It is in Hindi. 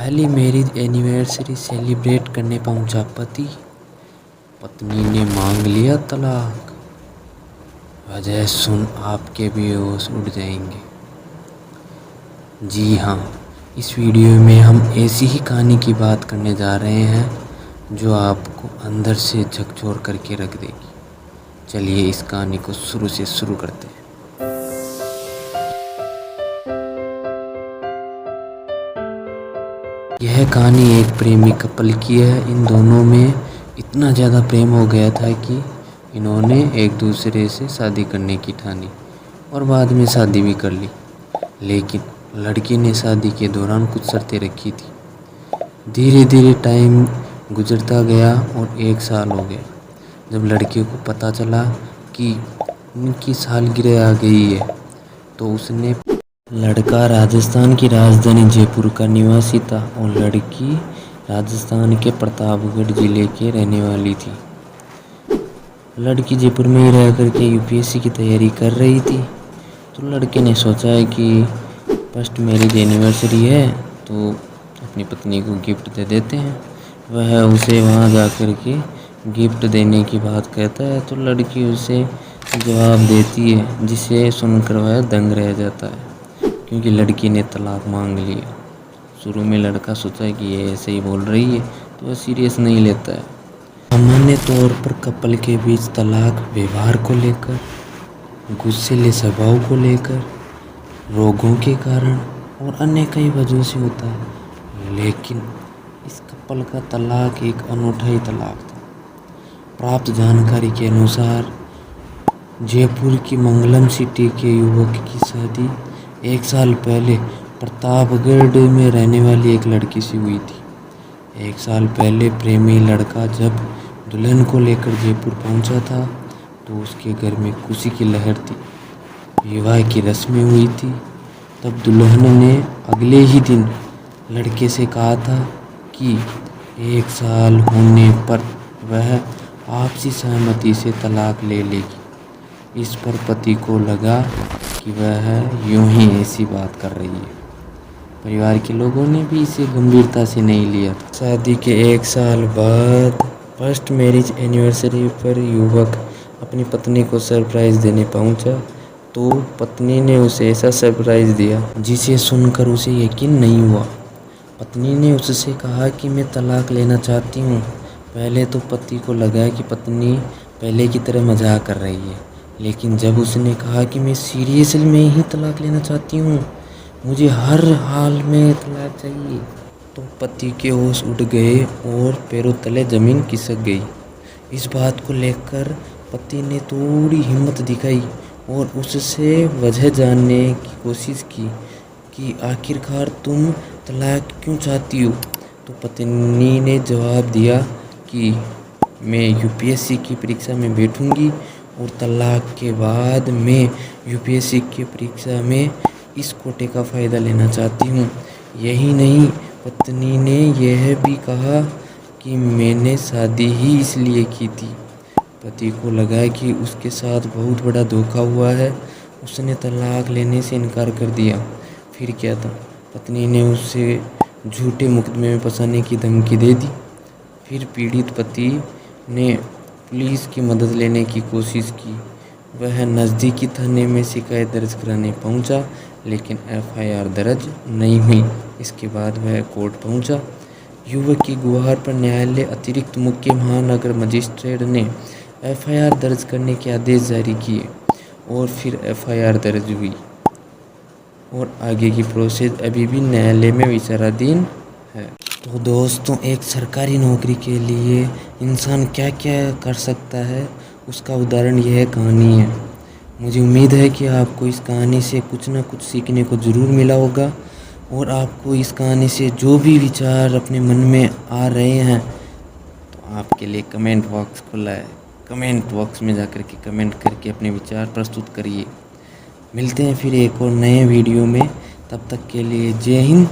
पहली मैरिज एनिवर्सरी सेलिब्रेट करने पहुंचा पति, पत्नी ने मांग लिया तलाक। वजह सुन आपके भी होश उड़ जाएंगे। जी हाँ, इस वीडियो में हम ऐसी ही कहानी की बात करने जा रहे हैं जो आपको अंदर से झकझोर करके रख देगी। चलिए इस कहानी को शुरू से शुरू करते हैं। यह कहानी एक प्रेमी कपल की है। इन दोनों में इतना ज़्यादा प्रेम हो गया था कि इन्होंने एक दूसरे से शादी करने की ठानी और बाद में शादी भी कर ली। लेकिन लड़की ने शादी के दौरान कुछ शर्तें रखी थी। धीरे धीरे टाइम गुजरता गया और 1 साल हो गया। जब लड़की को पता चला कि उनकी सालगिरह आ गई है तो उसने लड़का राजस्थान की राजधानी जयपुर का निवासी था और लड़की राजस्थान के प्रतापगढ़ जिले के रहने वाली थी। लड़की जयपुर में ही रह करके यूपीएससी की तैयारी कर रही थी। तो लड़के ने सोचा है कि फर्स्ट मैरिज एनिवर्सरी है तो अपनी पत्नी को गिफ्ट दे देते हैं। वह उसे वहाँ जा कर के गिफ्ट देने की बात कहता है तो लड़की उसे जवाब देती है, जिसे सुनकर वह दंग रह जाता है क्योंकि लड़की ने तलाक मांग लिया। शुरू में लड़का सोचा कि ये ऐसे ही बोल रही है तो वह सीरियस नहीं लेता है। सामान्य तौर पर कपल के बीच तलाक व्यवहार को लेकर, गुस्सैले स्वभाव को लेकर, रोगों के कारण और अन्य कई वजहों से होता है। लेकिन इस कपल का तलाक एक अनूठा ही तलाक था। प्राप्त जानकारी के अनुसार जयपुर की मंगलम सिटी के युवक की शादी 1 साल पहले प्रतापगढ़ में रहने वाली एक लड़की से हुई थी। 1 साल पहले प्रेमी लड़का जब दुल्हन को लेकर जयपुर पहुंचा था तो उसके घर में खुशी की लहर थी। विवाह की रस्में हुई थी। तब दुल्हन ने अगले ही दिन लड़के से कहा था कि 1 साल होने पर वह आपसी सहमति से तलाक ले लेगी। इस पर पति को लगा कि वह यूं ही ऐसी बात कर रही है। परिवार के लोगों ने भी इसे गंभीरता से नहीं लिया था। शादी के 1 साल बाद फर्स्ट मैरिज एनिवर्सरी पर युवक अपनी पत्नी को सरप्राइज़ देने पहुंचा तो पत्नी ने उसे ऐसा सरप्राइज़ दिया जिसे सुनकर उसे यकीन नहीं हुआ। पत्नी ने उससे कहा कि मैं तलाक लेना चाहती हूँ। पहले तो पति को लगा कि पत्नी पहले की तरह मजाक कर रही है, लेकिन जब उसने कहा कि मैं सीरियस में ही तलाक लेना चाहती हूँ, मुझे हर हाल में तलाक चाहिए, तो पति के होश उड़ गए और पैरों तले ज़मीन खिसक गई। इस बात को लेकर पति ने थोड़ी हिम्मत दिखाई और उससे वजह जानने की कोशिश की कि आखिरकार तुम तलाक क्यों चाहती हो। तो पत्नी ने जवाब दिया कि मैं यूपीएससी की परीक्षा में बैठूंगी और तलाक के बाद मैं यूपीएससी की परीक्षा में इस कोटे का फ़ायदा लेना चाहती हूँ। यही नहीं, पत्नी ने यह भी कहा कि मैंने शादी ही इसलिए की थी। पति को लगा कि उसके साथ बहुत बड़ा धोखा हुआ है। उसने तलाक लेने से इनकार कर दिया। फिर क्या था, पत्नी ने उसे झूठे मुकदमे में फंसाने की धमकी दे दी। फिर पीड़ित पति ने पुलिस की मदद लेने की कोशिश की। वह नज़दीकी थाने में शिकायत दर्ज कराने पहुंचा, लेकिन एफआईआर दर्ज नहीं हुई। इसके बाद वह कोर्ट पहुंचा। युवक की गुहार पर न्यायालय अतिरिक्त मुख्य महानगर मजिस्ट्रेट ने एफआईआर दर्ज करने के आदेश जारी किए और फिर एफआईआर दर्ज हुई और आगे की प्रोसेस अभी भी न्यायालय में विचाराधीन है। तो दोस्तों, एक सरकारी नौकरी के लिए इंसान क्या क्या कर सकता है उसका उदाहरण यह कहानी है। मुझे उम्मीद है कि आपको इस कहानी से कुछ ना कुछ सीखने को ज़रूर मिला होगा और आपको इस कहानी से जो भी विचार अपने मन में आ रहे हैं तो आपके लिए कमेंट बॉक्स खुला है। कमेंट बॉक्स में जाकर के कमेंट करके अपने विचार प्रस्तुत करिए। मिलते हैं फिर एक और नए वीडियो में। तब तक के लिए जय हिंद,